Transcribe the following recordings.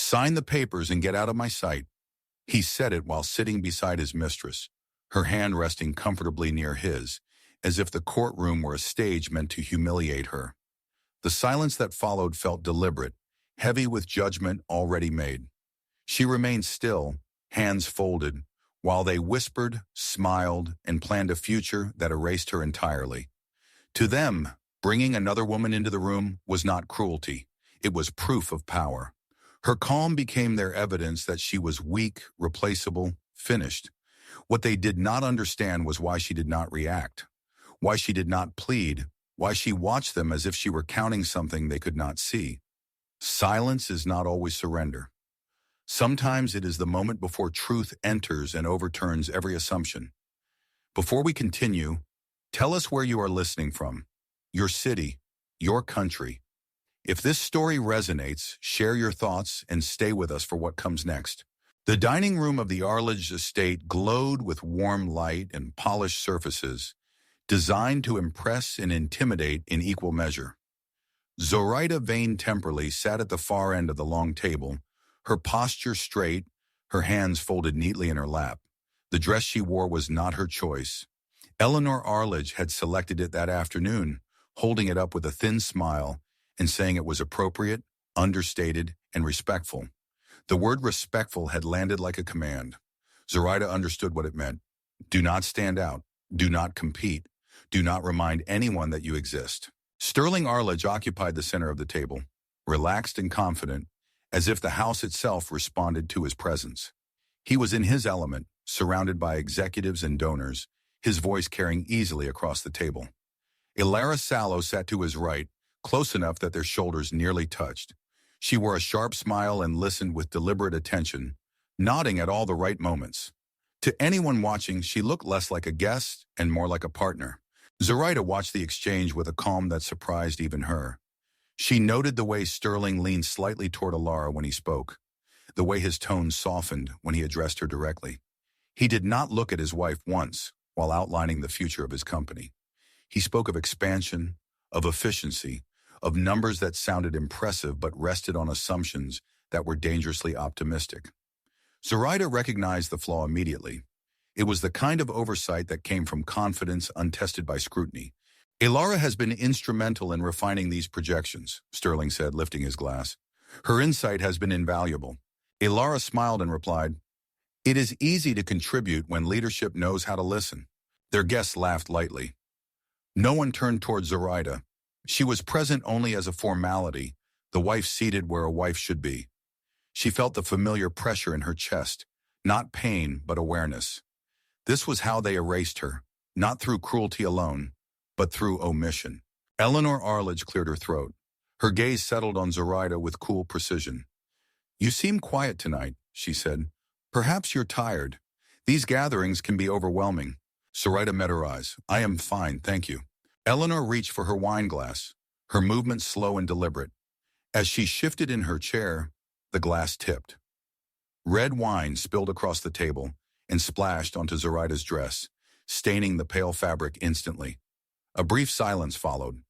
Sign the papers and get out of my sight. He said it while sitting beside his mistress, her hand resting comfortably near his, as if the courtroom were a stage meant to humiliate her. The silence that followed felt deliberate, heavy with judgment already made. She remained still, hands folded, while they whispered, smiled, and planned a future that erased her entirely. To them, bringing another woman into the room was not cruelty. It was proof of power. Her calm became their evidence that she was weak, replaceable, finished. What they did not understand was why she did not react, why she did not plead, why she watched them as if she were counting something they could not see. Silence is not always surrender. Sometimes it is the moment before truth enters and overturns every assumption. Before we continue, tell us where you are listening from, your city, your country. If this story resonates, share your thoughts and stay with us for what comes next. The dining room of the Arledge estate glowed with warm light and polished surfaces, designed to impress and intimidate in equal measure. Zoraida Vane Temperley sat at the far end of the long table, her posture straight, her hands folded neatly in her lap. The dress she wore was not her choice. Eleanor Arledge had selected it that afternoon, holding it up with a thin smile and saying it was appropriate, understated, and respectful. The word respectful had landed like a command. Zoraida understood what it meant. Do not stand out. Do not compete. Do not remind anyone that you exist. Sterling Arledge occupied the center of the table, relaxed and confident, as if the house itself responded to his presence. He was in his element, surrounded by executives and donors, his voice carrying easily across the table. Ilara Sallow sat to his right, close enough that their shoulders nearly touched. She wore a sharp smile and listened with deliberate attention, nodding at all the right moments. To anyone watching, she looked less like a guest and more like a partner. Zoraida watched the exchange with a calm that surprised even her. She noted the way Sterling leaned slightly toward Ilara when he spoke, the way his tone softened when he addressed her directly. He did not look at his wife once while outlining the future of his company. He spoke of expansion, of efficiency, of numbers that sounded impressive but rested on assumptions that were dangerously optimistic. Zoraida recognized the flaw immediately. It was the kind of oversight that came from confidence untested by scrutiny. Ilara has been instrumental in refining these projections, Sterling said, lifting his glass. Her insight has been invaluable. Ilara smiled and replied, It is easy to contribute when leadership knows how to listen. Their guests laughed lightly. No one turned toward Zoraida. She was present only as a formality, the wife seated where a wife should be. She felt the familiar pressure in her chest, not pain, but awareness. This was how they erased her, not through cruelty alone, but through omission. Eleanor Arledge cleared her throat. Her gaze settled on Zoraida with cool precision. You seem quiet tonight, she said. Perhaps you're tired. These gatherings can be overwhelming. Zoraida met her eyes. I am fine, thank you. Eleanor reached for her wine glass, her movement slow and deliberate. As she shifted in her chair, the glass tipped. Red wine spilled across the table and splashed onto Zoraida's dress, staining the pale fabric instantly. A brief silence followed.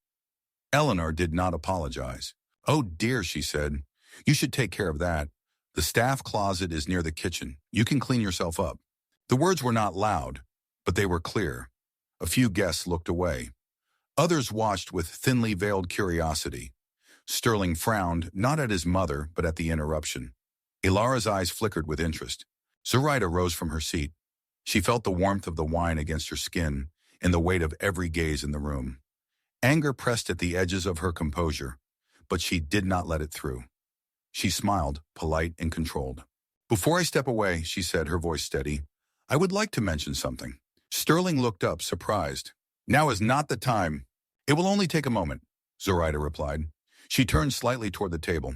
Eleanor did not apologize. Oh dear, she said. You should take care of that. The staff closet is near the kitchen. You can clean yourself up. The words were not loud, but they were clear. A few guests looked away. Others watched with thinly veiled curiosity. Sterling frowned, not at his mother, but at the interruption. Ilara's eyes flickered with interest. Zoraida rose from her seat. She felt the warmth of the wine against her skin and the weight of every gaze in the room. Anger pressed at the edges of her composure, but she did not let it through. She smiled, polite and controlled. Before I step away, she said, her voice steady, I would like to mention something. Sterling looked up, surprised. Now is not the time. It will only take a moment, Zoraida replied. She turned slightly toward the table.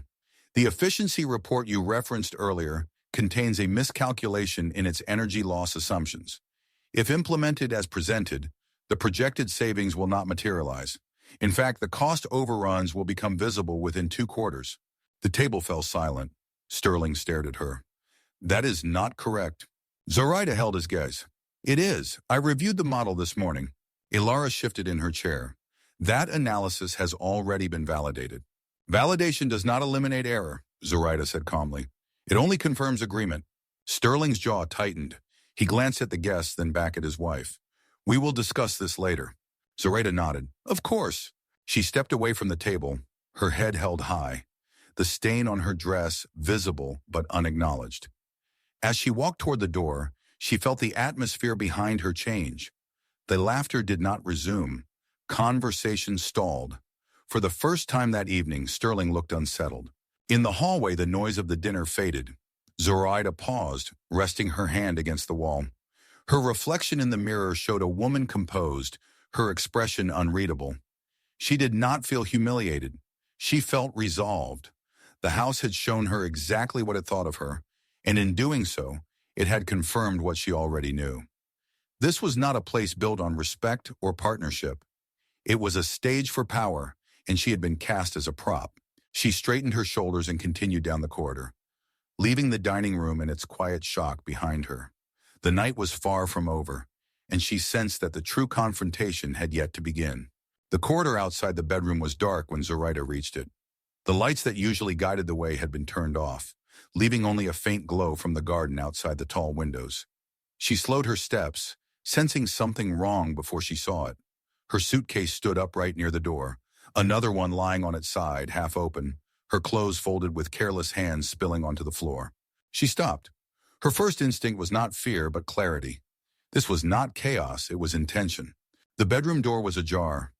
The efficiency report you referenced earlier contains a miscalculation in its energy loss assumptions. If implemented as presented, the projected savings will not materialize. In fact, the cost overruns will become visible within 2 quarters. The table fell silent. Sterling stared at her. That is not correct. Zoraida held his gaze. It is. I reviewed the model this morning. Ilara shifted in her chair. That analysis has already been validated. Validation does not eliminate error. Zoraida said calmly. It only confirms agreement. Sterling's jaw tightened. He glanced at the guest, then back at his wife. We will discuss this later. Zoraida nodded. Of course. She stepped away from the table, her head held high, the stain on her dress visible but unacknowledged. As she walked toward the door, she felt the atmosphere behind her change. The laughter did not resume. Conversation stalled. For the first time that evening, Sterling looked unsettled. In the hallway, the noise of the dinner faded. Zoraida paused, resting her hand against the wall. Her reflection in the mirror showed a woman composed, her expression unreadable. She did not feel humiliated. She felt resolved. The house had shown her exactly what it thought of her, and in doing so, it had confirmed what she already knew. This was not a place built on respect or partnership. It was a stage for power, and she had been cast as a prop. She straightened her shoulders and continued down the corridor, leaving the dining room and its quiet shock behind her. The night was far from over, and she sensed that the true confrontation had yet to begin. The corridor outside the bedroom was dark when Zoraida reached it. The lights that usually guided the way had been turned off, leaving only a faint glow from the garden outside the tall windows. She slowed her steps, sensing something wrong before she saw it. Her suitcase stood upright near the door, another one lying on its side, half open, her clothes folded with careless hands spilling onto the floor. She stopped. Her first instinct was not fear, but clarity. This was not chaos, it was intention. The bedroom door was ajar.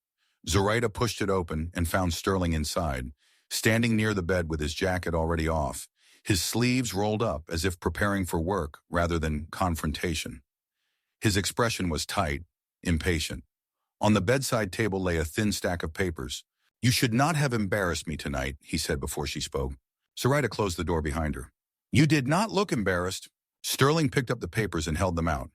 Zoraida pushed it open and found Sterling inside, standing near the bed with his jacket already off, his sleeves rolled up as if preparing for work rather than confrontation. His expression was tight, impatient. On the bedside table lay a thin stack of papers. You should not have embarrassed me tonight, he said before she spoke. Zoraida closed the door behind her. You did not look embarrassed. Sterling picked up the papers and held them out.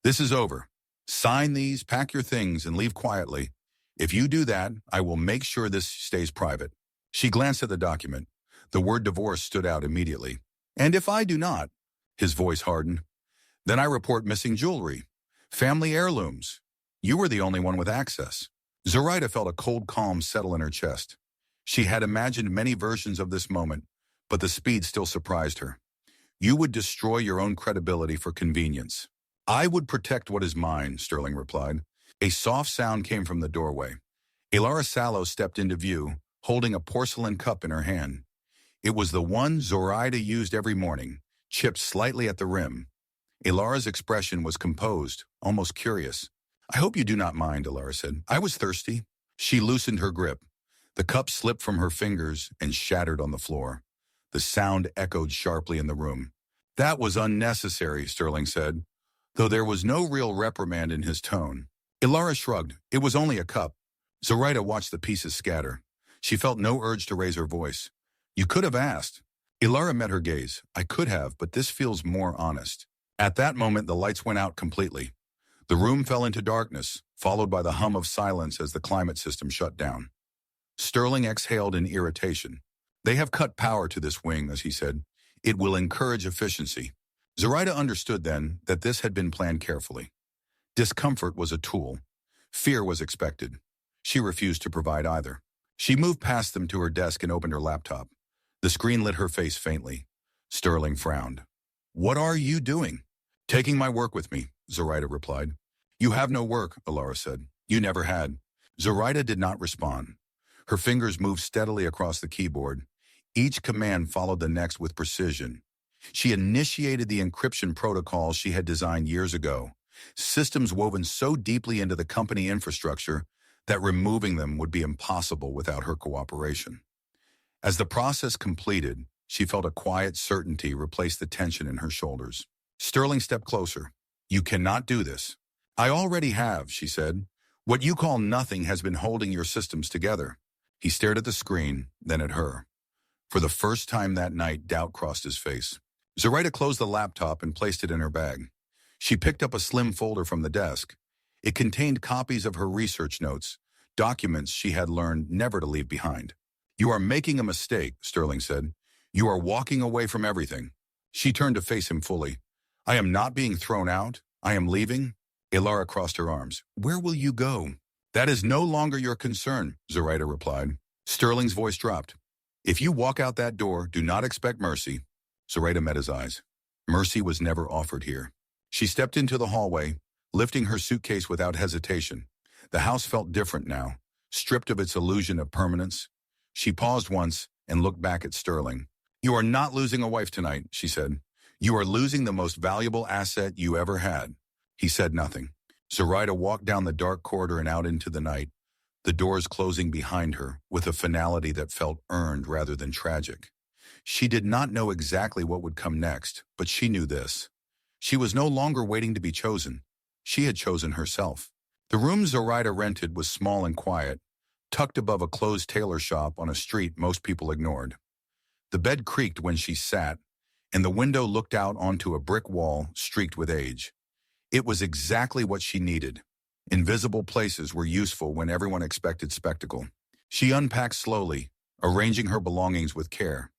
This is over. Sign these, pack your things, and leave quietly. If you do that, I will make sure this stays private. She glanced at the document. The word divorce stood out immediately. And if I do not, his voice hardened, then I report missing jewelry, family heirlooms. You were the only one with access. Zoraida felt a cold calm settle in her chest. She had imagined many versions of this moment, but the speed still surprised her. You would destroy your own credibility for convenience. I would protect what is mine, Sterling replied. A soft sound came from the doorway. Elara Sallow stepped into view, holding a porcelain cup in her hand. It was the one Zoraida used every morning, chipped slightly at the rim. Elara's expression was composed, almost curious. I hope you do not mind, Elara said. I was thirsty. She loosened her grip. The cup slipped from her fingers and shattered on the floor. The sound echoed sharply in the room. That was unnecessary, Sterling said, though there was no real reprimand in his tone. Elara shrugged. It was only a cup. Zoraida watched the pieces scatter. She felt no urge to raise her voice. You could have asked. Elara met her gaze. I could have, but this feels more honest. At that moment, the lights went out completely. The room fell into darkness, followed by the hum of silence as the climate system shut down. Sterling exhaled in irritation. They have cut power to this wing, as he said. It will encourage efficiency. Zoraida understood then that this had been planned carefully. Discomfort was a tool. Fear was expected. She refused to provide either. She moved past them to her desk and opened her laptop. The screen lit her face faintly. Sterling frowned. What are you doing? Taking my work with me, Zoraida replied. You have no work, Elara said. You never had. Zoraida did not respond. Her fingers moved steadily across the keyboard. Each command followed the next with precision. She initiated the encryption protocols she had designed years ago, systems woven so deeply into the company infrastructure that removing them would be impossible without her cooperation. As the process completed, she felt a quiet certainty replace the tension in her shoulders. Sterling stepped closer. You cannot do this. I already have, she said. What you call nothing has been holding your systems together. He stared at the screen, then at her. For the first time that night, doubt crossed his face. Zoraida closed the laptop and placed it in her bag. She picked up a slim folder from the desk. It contained copies of her research notes, documents she had learned never to leave behind. You are making a mistake, Sterling said. You are walking away from everything. She turned to face him fully. I am not being thrown out. I am leaving. Elara crossed her arms. Where will you go? That is no longer your concern, Zoraida replied. Sterling's voice dropped. If you walk out that door, do not expect mercy. Zoraida met his eyes. Mercy was never offered here. She stepped into the hallway, lifting her suitcase without hesitation. The house felt different now, stripped of its illusion of permanence. She paused once and looked back at Sterling. You are not losing a wife tonight, she said. You are losing the most valuable asset you ever had. He said nothing. Zoraida walked down the dark corridor and out into the night, the doors closing behind her with a finality that felt earned rather than tragic. She did not know exactly what would come next, but she knew this. She was no longer waiting to be chosen. She had chosen herself. The room Zoraida rented was small and quiet, tucked above a closed tailor shop on a street most people ignored. The bed creaked when she sat, and the window looked out onto a brick wall streaked with age. It was exactly what she needed. Invisible places were useful when everyone expected spectacle. She unpacked slowly, arranging her belongings with care.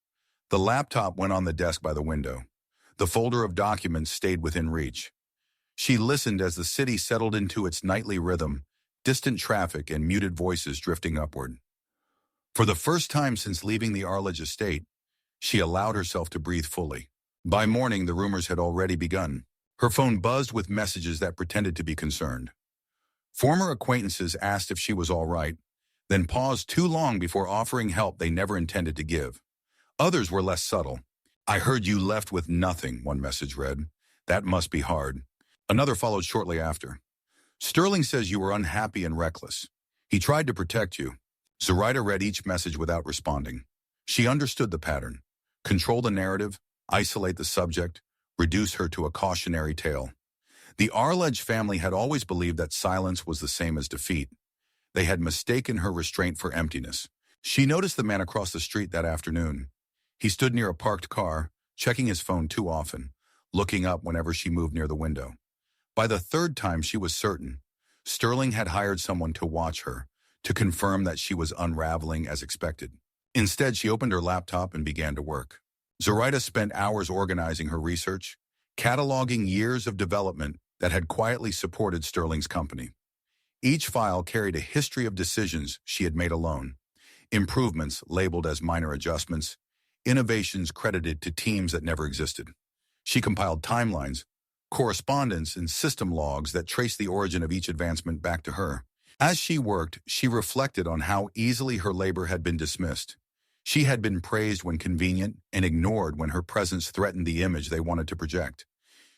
The laptop went on the desk by the window. The folder of documents stayed within reach. She listened as the city settled into its nightly rhythm, distant traffic and muted voices drifting upward. For the first time since leaving the Arledge estate, she allowed herself to breathe fully. By morning, the rumors had already begun. Her phone buzzed with messages that pretended to be concerned. Former acquaintances asked if she was all right, then paused too long before offering help they never intended to give. Others were less subtle. I heard you left with nothing, one message read. That must be hard. Another followed shortly after. Sterling says you were unhappy and reckless. He tried to protect you. Zoraida read each message without responding. She understood the pattern. Control the narrative, isolate the subject, reduce her to a cautionary tale. The Arledge family had always believed that silence was the same as defeat. They had mistaken her restraint for emptiness. She noticed the man across the street that afternoon. He stood near a parked car, checking his phone too often, looking up whenever she moved near the window. By the third time, she was certain. Sterling had hired someone to watch her, to confirm that she was unraveling as expected. Instead, she opened her laptop and began to work. Zoraida spent hours organizing her research, cataloging years of development that had quietly supported Sterling's company. Each file carried a history of decisions she had made alone, improvements labeled as minor adjustments, innovations credited to teams that never existed. She compiled timelines, correspondence, and system logs that traced the origin of each advancement back to her. As she worked, she reflected on how easily her labor had been dismissed. She had been praised when convenient and ignored when her presence threatened the image they wanted to project.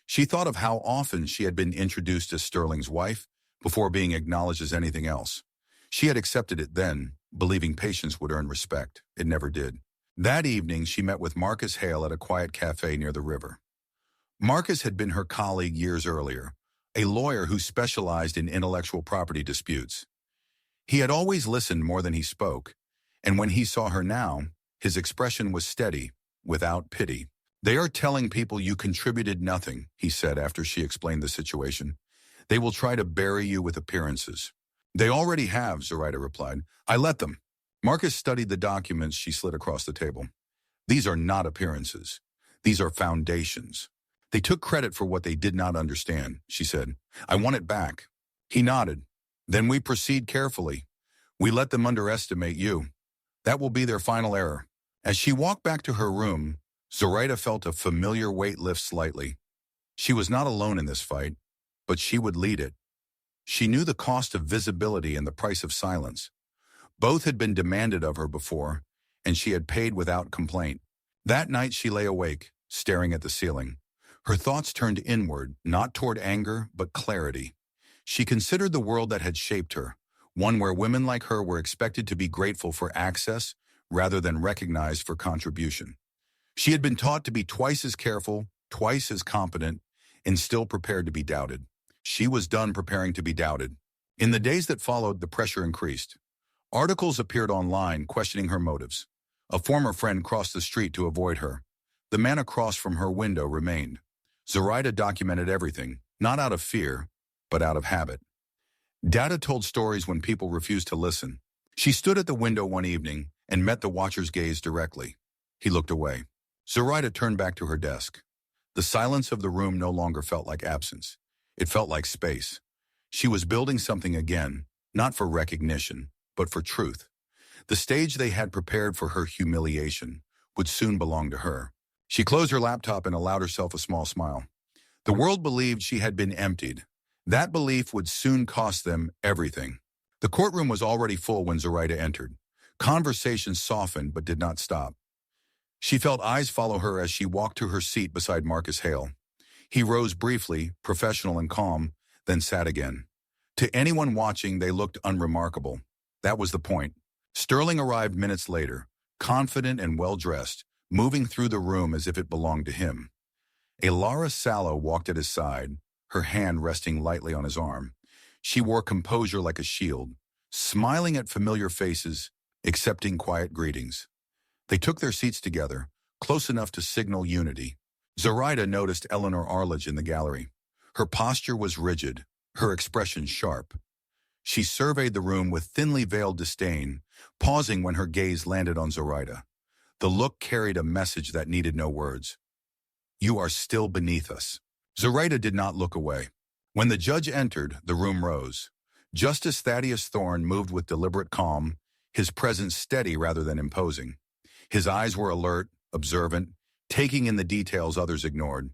She thought of how often she had been introduced as Sterling's wife before being acknowledged as anything else. She had accepted it then, believing patience would earn respect. It never did. That evening, she met with Marcus Hale at a quiet cafe near the river. Marcus had been her colleague years earlier, a lawyer who specialized in intellectual property disputes. He had always listened more than he spoke, and when he saw her now, his expression was steady, without pity. They are telling people you contributed nothing, he said after she explained the situation. They will try to bury you with appearances. They already have, Zoraida replied. I let them. Marcus studied the documents she slid across the table. These are not appearances. These are foundations. They took credit for what they did not understand, she said. I want it back. He nodded. Then we proceed carefully. We let them underestimate you. That will be their final error. As she walked back to her room, Zoraida felt a familiar weight lift slightly. She was not alone in this fight, but she would lead it. She knew the cost of visibility and the price of silence. Both had been demanded of her before, and she had paid without complaint. That night she lay awake, staring at the ceiling. Her thoughts turned inward, not toward anger, but clarity. She considered the world that had shaped her, one where women like her were expected to be grateful for access rather than recognized for contribution. She had been taught to be twice as careful, twice as competent, and still prepared to be doubted. She was done preparing to be doubted. In the days that followed, the pressure increased. Articles appeared online questioning her motives. A former friend crossed the street to avoid her. The man across from her window remained. Zoraida documented everything, not out of fear, but out of habit. Data told stories when people refused to listen. She stood at the window one evening and met the watcher's gaze directly. He looked away. Zoraida turned back to her desk. The silence of the room no longer felt like absence. It felt like space. She was building something again, not for recognition, but for truth. The stage they had prepared for her humiliation would soon belong to her. She closed her laptop and allowed herself a small smile. The world believed she had been emptied. That belief would soon cost them everything. The courtroom was already full when Zoraida entered. Conversation softened but did not stop. She felt eyes follow her as she walked to her seat beside Marcus Hale. He rose briefly, professional and calm, then sat again. To anyone watching, they looked unremarkable. That was the point. Sterling arrived minutes later, confident and well-dressed, moving through the room as if it belonged to him. Elara Sallow walked at his side, her hand resting lightly on his arm. She wore composure like a shield, smiling at familiar faces, accepting quiet greetings. They took their seats together, close enough to signal unity. Zoraida noticed Eleanor Arledge in the gallery. Her posture was rigid, her expression sharp. She surveyed the room with thinly veiled disdain, pausing when her gaze landed on Zoraida. The look carried a message that needed no words. "You are still beneath us." Zoraida did not look away. When the judge entered, the room rose. Justice Thaddeus Thorne moved with deliberate calm, his presence steady rather than imposing. His eyes were alert, observant, taking in the details others ignored.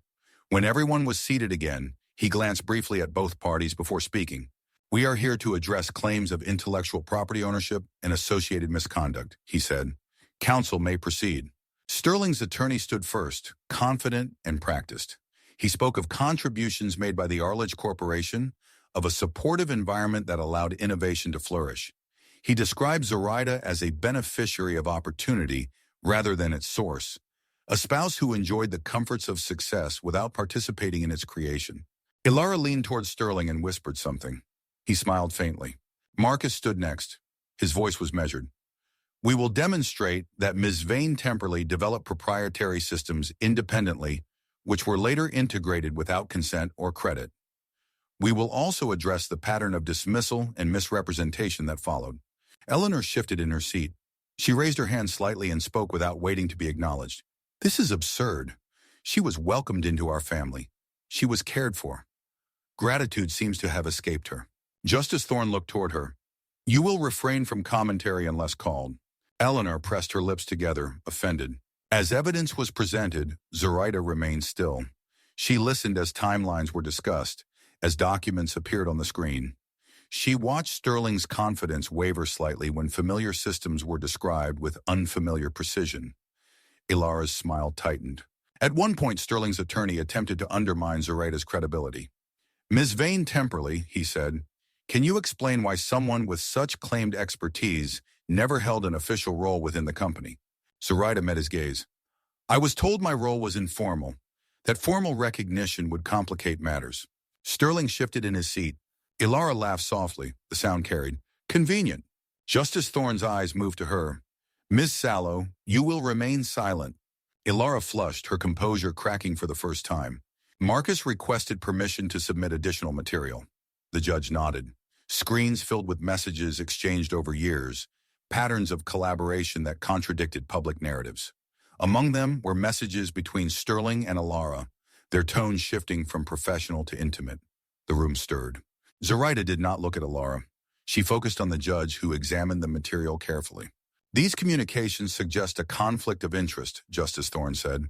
When everyone was seated again, he glanced briefly at both parties before speaking. "We are here to address claims of intellectual property ownership and associated misconduct," he said. "Counsel may proceed." Sterling's attorney stood first, confident and practiced. He spoke of contributions made by the Arledge Corporation, of a supportive environment that allowed innovation to flourish. He described Zoraida as a beneficiary of opportunity rather than its source, a spouse who enjoyed the comforts of success without participating in its creation. Elara leaned toward Sterling and whispered something. He smiled faintly. Marcus stood next. His voice was measured. "We will demonstrate that Ms. Vane Temperley developed proprietary systems independently, which were later integrated without consent or credit. We will also address the pattern of dismissal and misrepresentation that followed." Eleanor shifted in her seat. She raised her hand slightly and spoke without waiting to be acknowledged. "This is absurd. She was welcomed into our family. She was cared for." Gratitude seems to have escaped her. Justice Thorne looked toward her. "You will refrain from commentary unless called." Eleanor pressed her lips together, offended. As evidence was presented, Zoraida remained still. She listened as timelines were discussed, as documents appeared on the screen. She watched Sterling's confidence waver slightly when familiar systems were described with unfamiliar precision. Elara's smile tightened. At one point, Sterling's attorney attempted to undermine Zoraida's credibility. "Ms. Vane Temperley," he said, "can you explain why someone with such claimed expertise never held an official role within the company?" Zoraida met his gaze. "I was told my role was informal, that formal recognition would complicate matters." Sterling shifted in his seat. Elara laughed softly. The sound carried. "Convenient." Justice Thorne's eyes moved to her. "Ms. Sallow, you will remain silent." Elara flushed, her composure cracking for the first time. Marcus requested permission to submit additional material. The judge nodded. Screens filled with messages exchanged over years, patterns of collaboration that contradicted public narratives. Among them were messages between Sterling and Elara, their tones shifting from professional to intimate. The room stirred. Zoraida did not look at Elara. She focused on the judge, who examined the material carefully. "These communications suggest a conflict of interest," Justice Thorne said.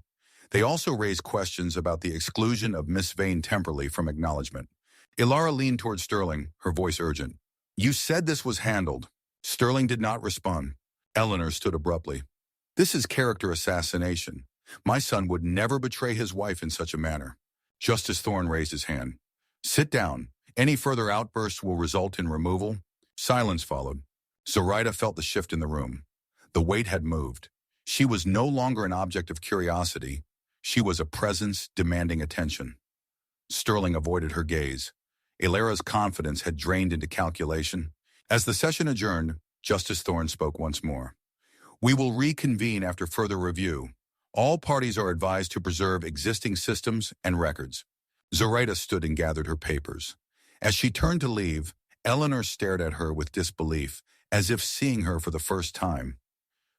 "They also raise questions about the exclusion of Miss Vane Temperley from acknowledgement." Elara leaned toward Sterling, her voice urgent. "You said this was handled." Sterling did not respond. Eleanor stood abruptly. "This is character assassination. My son would never betray his wife in such a manner." Justice Thorne raised his hand. "Sit down. Any further outbursts will result in removal." Silence followed. Zoraida felt the shift in the room. The weight had moved. She was no longer an object of curiosity. She was a presence demanding attention. Sterling avoided her gaze. Elara's confidence had drained into calculation. As the session adjourned, Justice Thorne spoke once more. "We will reconvene after further review. All parties are advised to preserve existing systems and records." Zoraida stood and gathered her papers. As she turned to leave, Eleanor stared at her with disbelief, as if seeing her for the first time.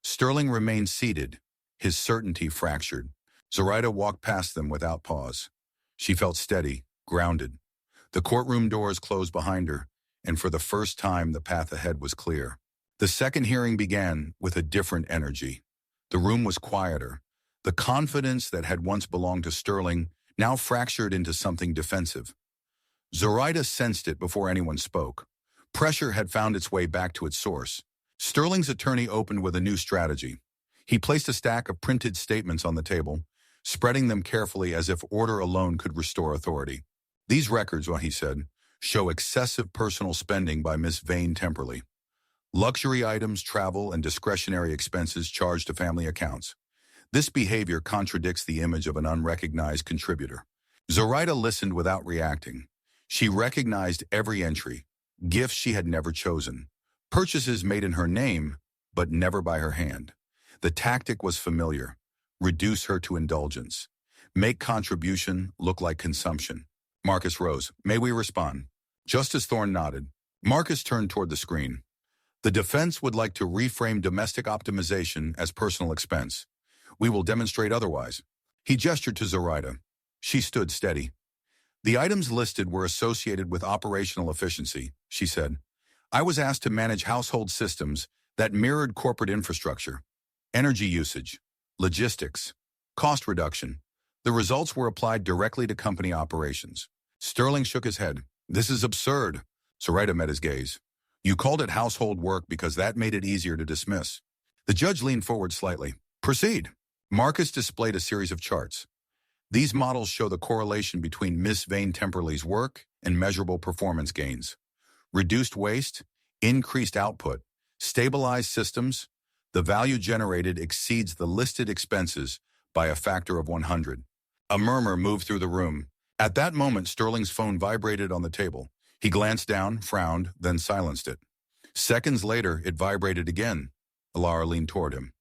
Sterling remained seated, his certainty fractured. Zoraida walked past them without pause. She felt steady, grounded. The courtroom doors closed behind her, and for the first time the path ahead was clear. The second hearing began with a different energy. The room was quieter. The confidence that had once belonged to Sterling now fractured into something defensive. Zoraida sensed it before anyone spoke. Pressure had found its way back to its source. Sterling's attorney opened with a new strategy. He placed a stack of printed statements on the table, spreading them carefully as if order alone could restore authority. These records, he said, show excessive personal spending by Miss Vane Temperley. Luxury items, travel, and discretionary expenses charged to family accounts. This behavior contradicts the image of an unrecognized contributor. Zoraida listened without reacting. She recognized every entry, gifts she had never chosen, purchases made in her name, but never by her hand. The tactic was familiar. Reduce her to indulgence. Make contribution look like consumption. Marcus rose. May we respond? Justice Thorne nodded. Marcus turned toward the screen. The defense would like to reframe domestic optimization as personal expense. We will demonstrate otherwise. He gestured to Zoraida. She stood steady. The items listed were associated with operational efficiency, she said. I was asked to manage household systems that mirrored corporate infrastructure, energy usage, logistics, cost reduction. The results were applied directly to company operations. Sterling shook his head. This is absurd. Zoraida met his gaze. You called it household work because that made it easier to dismiss. The judge leaned forward slightly. Proceed. Marcus displayed a series of charts. These models show the correlation between Miss Vane Temperley's work and measurable performance gains. Reduced waste, increased output, stabilized systems. The value generated exceeds the listed expenses by a factor of 100. A murmur moved through the room. At that moment, Sterling's phone vibrated on the table. He glanced down, frowned, then silenced it. Seconds later, it vibrated again. Alara leaned toward him.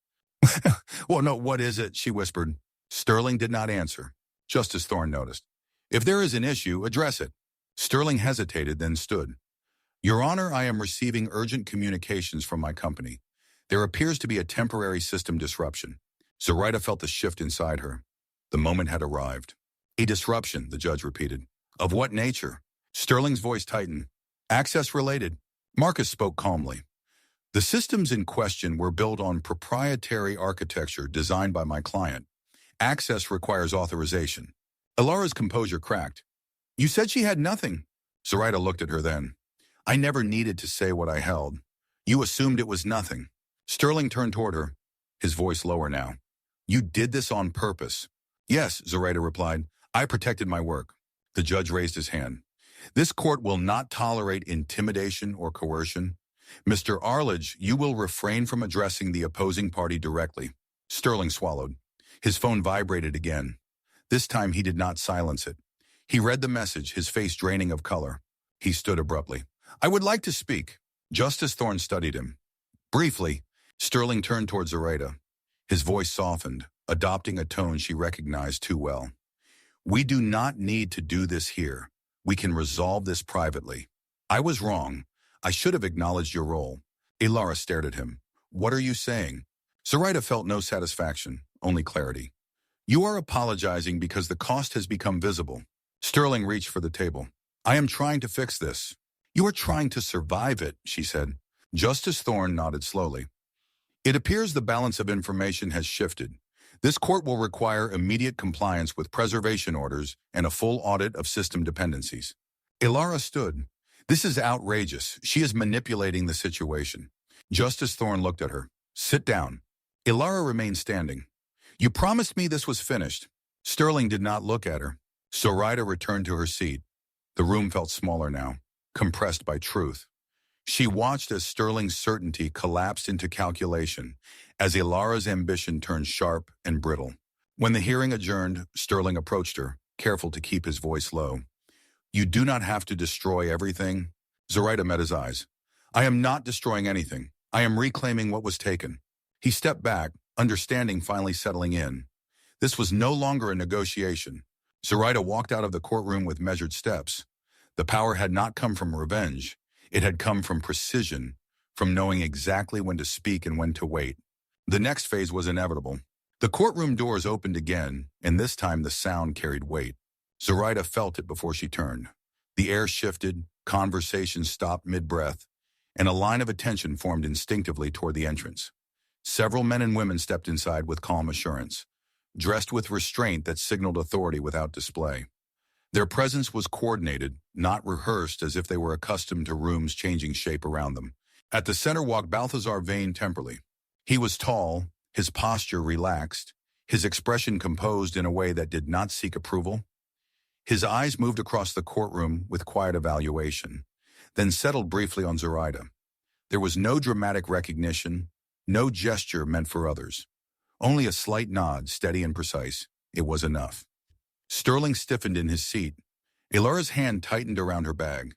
Well, no, what is it? She whispered. Sterling did not answer. Justice Thorne noticed. If there is an issue, address it. Sterling hesitated, then stood. Your Honor, I am receiving urgent communications from my company. There appears to be a temporary system disruption. Zoraida felt the shift inside her. The moment had arrived. A disruption, the judge repeated. Of what nature? Sterling's voice tightened. Access-related. Marcus spoke calmly. The systems in question were built on proprietary architecture designed by my client. Access requires authorization. Alara's composure cracked. You said she had nothing. Zoraida looked at her then. I never needed to say what I held. You assumed it was nothing. Sterling turned toward her, his voice lower now. You did this on purpose. Yes, Zoraida replied. I protected my work. The judge raised his hand. This court will not tolerate intimidation or coercion. Mr. Arledge, you will refrain from addressing the opposing party directly. Sterling swallowed. His phone vibrated again. This time he did not silence it. He read the message, his face draining of color. He stood abruptly. I would like to speak. Justice Thorne studied him. Briefly, Sterling turned toward Zoraida. His voice softened, adopting a tone she recognized too well. We do not need to do this here. We can resolve this privately. I was wrong. I should have acknowledged your role. Alara stared at him. What are you saying? Zoraida felt no satisfaction, only clarity. You are apologizing because the cost has become visible. Sterling reached for the table. I am trying to fix this. You are trying to survive it, she said. Justice Thorne nodded slowly. It appears the balance of information has shifted. This court will require immediate compliance with preservation orders and a full audit of system dependencies. Alara stood. This is outrageous. She is manipulating the situation. Justice Thorne looked at her. Sit down. Alara remained standing. You promised me this was finished. Sterling did not look at her. Zoraida returned to her seat. The room felt smaller now, compressed by truth. She watched as Sterling's certainty collapsed into calculation, as Alara's ambition turned sharp and brittle. When the hearing adjourned, Sterling approached her, careful to keep his voice low. You do not have to destroy everything. Zoraida met his eyes. I am not destroying anything. I am reclaiming what was taken. He stepped back, understanding finally settling in. This was no longer a negotiation. Zoraida walked out of the courtroom with measured steps. The power had not come from revenge. It had come from precision, from knowing exactly when to speak and when to wait. The next phase was inevitable. The courtroom doors opened again, and this time the sound carried weight. Zoraida felt it before she turned. The air shifted, conversation stopped mid-breath, and a line of attention formed instinctively toward the entrance. Several men and women stepped inside with calm assurance, dressed with restraint that signaled authority without display. Their presence was coordinated, not rehearsed as if they were accustomed to rooms changing shape around them. At the center walked Balthazar Vane Temperley. He was tall, his posture relaxed, his expression composed in a way that did not seek approval. His eyes moved across the courtroom with quiet evaluation, then settled briefly on Zoraida. There was no dramatic recognition, no gesture meant for others. Only a slight nod, steady and precise. It was enough. Sterling stiffened in his seat. Elara's hand tightened around her bag.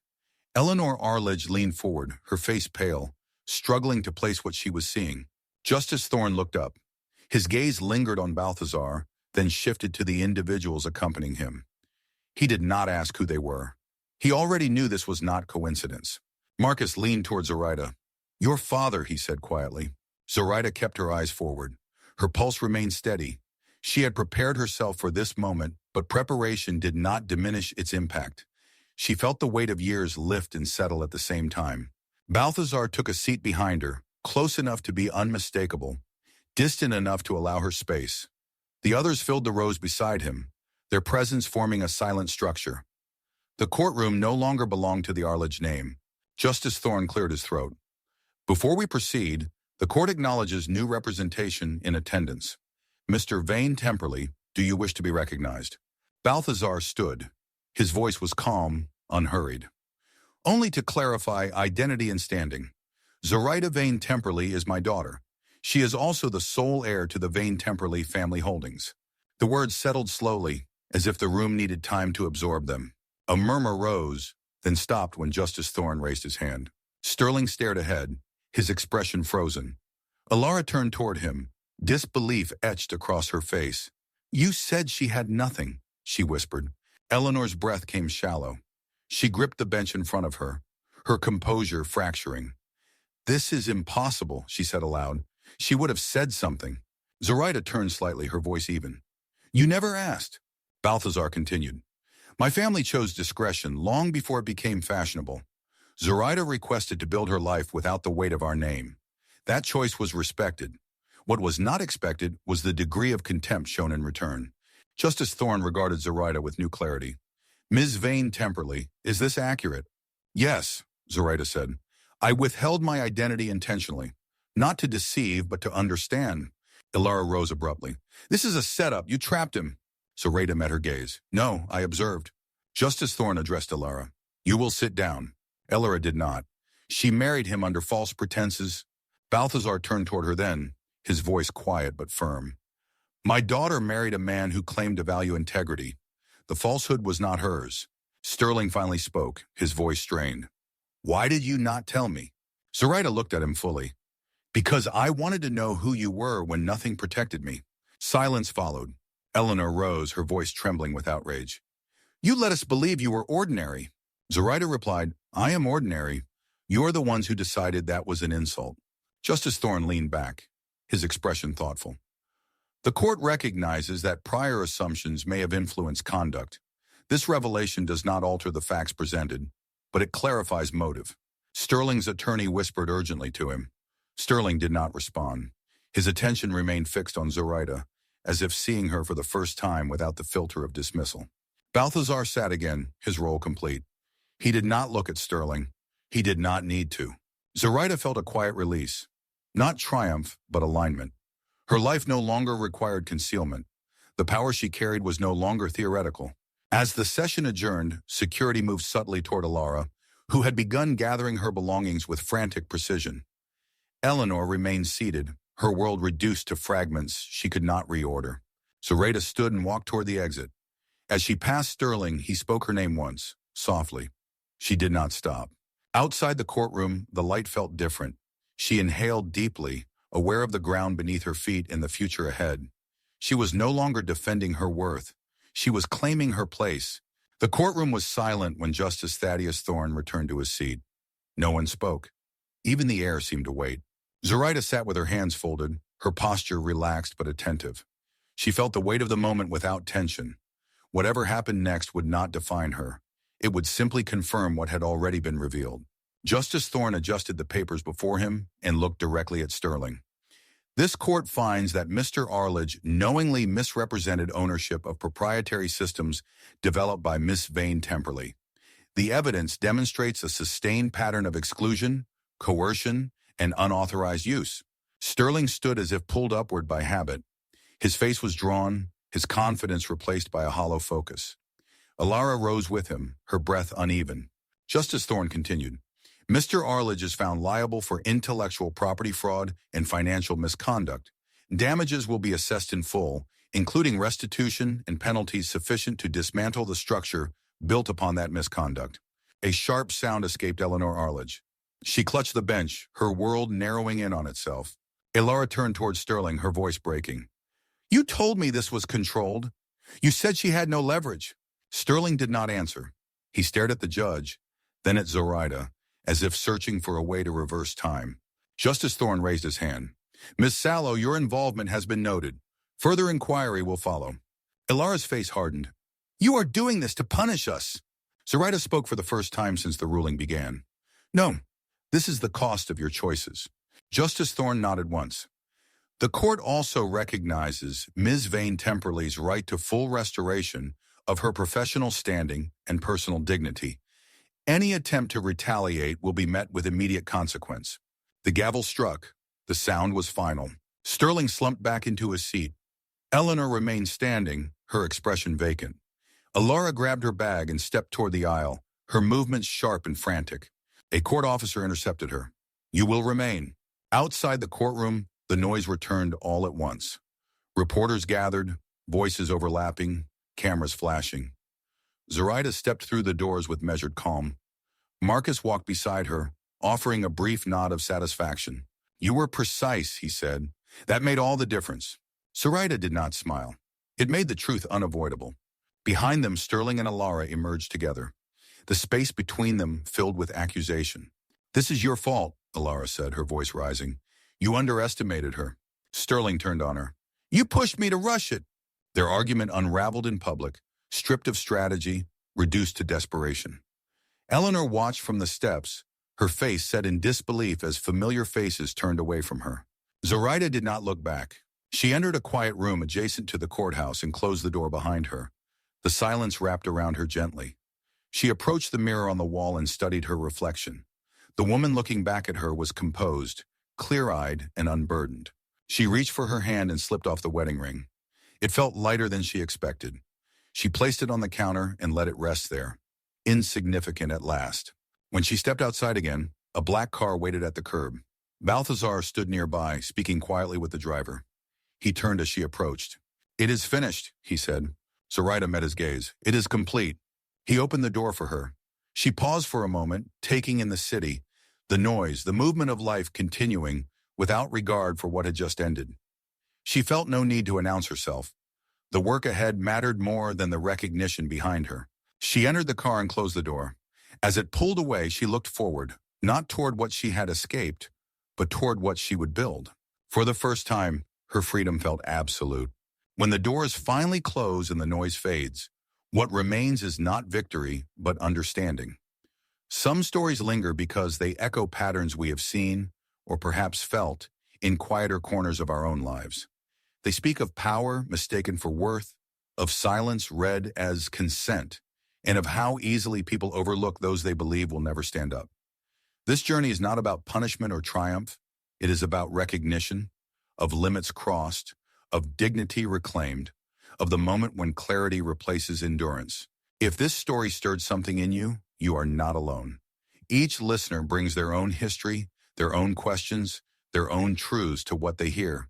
Eleanor Arledge leaned forward, her face pale, struggling to place what she was seeing. Justice Thorne looked up. His gaze lingered on Balthazar, then shifted to the individuals accompanying him. He did not ask who they were. He already knew this was not coincidence. Marcus leaned toward Zoraida. "Your father," he said quietly. Zoraida kept her eyes forward. Her pulse remained steady. She had prepared herself for this moment, but preparation did not diminish its impact. She felt the weight of years lift and settle at the same time. Balthazar took a seat behind her, close enough to be unmistakable, distant enough to allow her space. The others filled the rows beside him, their presence forming a silent structure. The courtroom no longer belonged to the Arledge name. Justice Thorne cleared his throat. "Before we proceed, the court acknowledges new representation in attendance. Mr. Vane Temperley, do you wish to be recognized?" Balthazar stood. His voice was calm, unhurried. "Only to clarify identity and standing. Zoraida Vane Temperley is my daughter. She is also the sole heir to the Vane Temperley family holdings." The words settled slowly, as if the room needed time to absorb them. A murmur rose, then stopped when Justice Thorne raised his hand. Sterling stared ahead, his expression frozen. Elara turned toward him, disbelief etched across her face. "You said she had nothing," she whispered. Eleanor's breath came shallow. She gripped the bench in front of her, her composure fracturing. "This is impossible," she said aloud. She would have said something. Zoraida turned slightly, her voice even. "You never asked." Balthazar continued. "My family chose discretion long before it became fashionable. Zoraida requested to build her life without the weight of our name. That choice was respected. What was not expected was the degree of contempt shown in return." Justice Thorne regarded Zoraida with new clarity. "Ms. Vane Temperley, is this accurate?" "Yes," Zoraida said. "I withheld my identity intentionally. Not to deceive, but to understand." Elara rose abruptly. "This is a setup. You trapped him." Zoraida met her gaze. "No, I observed." Justice Thorne addressed Elara. "You will sit down." Elara did not. "She married him under false pretenses." Balthazar turned toward her then, his voice quiet but firm. "My daughter married a man who claimed to value integrity. The falsehood was not hers." Sterling finally spoke, his voice strained. "Why did you not tell me?" Zoraida looked at him fully. "Because I wanted to know who you were when nothing protected me." Silence followed. Eleanor rose, her voice trembling with outrage. "You let us believe you were ordinary." Zoraida replied, "I am ordinary. You're the ones who decided that was an insult." Justice Thorne leaned back, his expression thoughtful. "The court recognizes that prior assumptions may have influenced conduct. This revelation does not alter the facts presented, but it clarifies motive." Sterling's attorney whispered urgently to him. Sterling did not respond. His attention remained fixed on Zoraida, as if seeing her for the first time without the filter of dismissal. Balthazar sat again, his role complete. He did not look at Sterling. He did not need to. Zoraida felt a quiet release. Not triumph, but alignment. Her life no longer required concealment. The power she carried was no longer theoretical. As the session adjourned, security moved subtly toward Elara, who had begun gathering her belongings with frantic precision. Eleanor remained seated, her world reduced to fragments she could not reorder. Zoraida stood and walked toward the exit. As she passed Sterling, he spoke her name once, softly. She did not stop. Outside the courtroom, the light felt different. She inhaled deeply, aware of the ground beneath her feet and the future ahead. She was no longer defending her worth. She was claiming her place. The courtroom was silent when Justice Thaddeus Thorne returned to his seat. No one spoke. Even the air seemed to wait. Zoraida sat with her hands folded, her posture relaxed but attentive. She felt the weight of the moment without tension. Whatever happened next would not define her. It would simply confirm what had already been revealed. Justice Thorne adjusted the papers before him and looked directly at Sterling. This court finds that Mr. Arledge knowingly misrepresented ownership of proprietary systems developed by Miss Vane Temperley. The evidence demonstrates a sustained pattern of exclusion, coercion, and unauthorized use. Sterling stood as if pulled upward by habit. His face was drawn, his confidence replaced by a hollow focus. Alara rose with him, her breath uneven. Justice Thorne continued, Mr. Arledge is found liable for intellectual property fraud and financial misconduct. Damages will be assessed in full, including restitution and penalties sufficient to dismantle the structure built upon that misconduct. A sharp sound escaped Eleanor Arledge. She clutched the bench, her world narrowing in on itself. Alara turned towards Sterling, her voice breaking. You told me this was controlled. You said she had no leverage. Sterling did not answer. He stared at the judge, then at Zoraida, as if searching for a way to reverse time. Justice Thorne raised his hand. Miss Sallow, your involvement has been noted. Further inquiry will follow. Alara's face hardened. You are doing this to punish us. Zoraida spoke for the first time since the ruling began. No, this is the cost of your choices. Justice Thorne nodded once. The court also recognizes Ms. Vane Temperley's right to full restoration of her professional standing and personal dignity. Any attempt to retaliate will be met with immediate consequence. The gavel struck. The sound was final. Sterling slumped back into his seat. Eleanor remained standing, her expression vacant. Alara grabbed her bag and stepped toward the aisle, her movements sharp and frantic. A court officer intercepted her. You will remain. Outside the courtroom, the noise returned all at once. Reporters gathered, voices overlapping, cameras flashing. Zoraida stepped through the doors with measured calm. Marcus walked beside her, offering a brief nod of satisfaction. You were precise, he said. That made all the difference. Zoraida did not smile. It made the truth unavoidable. Behind them, Sterling and Alara emerged together. The space between them filled with accusation. This is your fault, Alara said, her voice rising. You underestimated her. Sterling turned on her. You pushed me to rush it. Their argument unraveled in public, stripped of strategy, reduced to desperation. Eleanor watched from the steps, her face set in disbelief as familiar faces turned away from her. Zoraida did not look back. She entered a quiet room adjacent to the courthouse and closed the door behind her. The silence wrapped around her gently. She approached the mirror on the wall and studied her reflection. The woman looking back at her was composed, clear-eyed and unburdened. She reached for her hand and slipped off the wedding ring. It felt lighter than she expected. She placed it on the counter and let it rest there, insignificant at last. When she stepped outside again, a black car waited at the curb. Balthazar stood nearby, speaking quietly with the driver. He turned as she approached. It is finished, he said. Zoraida met his gaze. It is complete. He opened the door for her. She paused for a moment, taking in the city, the noise, the movement of life continuing, without regard for what had just ended. She felt no need to announce herself. The work ahead mattered more than the recognition behind her. She entered the car and closed the door. As it pulled away, she looked forward, not toward what she had escaped, but toward what she would build. For the first time, her freedom felt absolute. When the doors finally close and the noise fades, what remains is not victory, but understanding. Some stories linger because they echo patterns we have seen, or perhaps felt, in quieter corners of our own lives. They speak of power mistaken for worth, of silence read as consent, and of how easily people overlook those they believe will never stand up. This journey is not about punishment or triumph. It is about recognition, of limits crossed, of dignity reclaimed, of the moment when clarity replaces endurance. If this story stirred something in you, you are not alone. Each listener brings their own history, their own questions, their own truths to what they hear.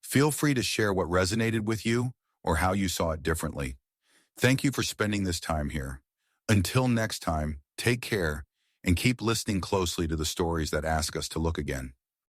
Feel free to share what resonated with you or how you saw it differently. Thank you for spending this time here. Until next time, take care and keep listening closely to the stories that ask us to look again.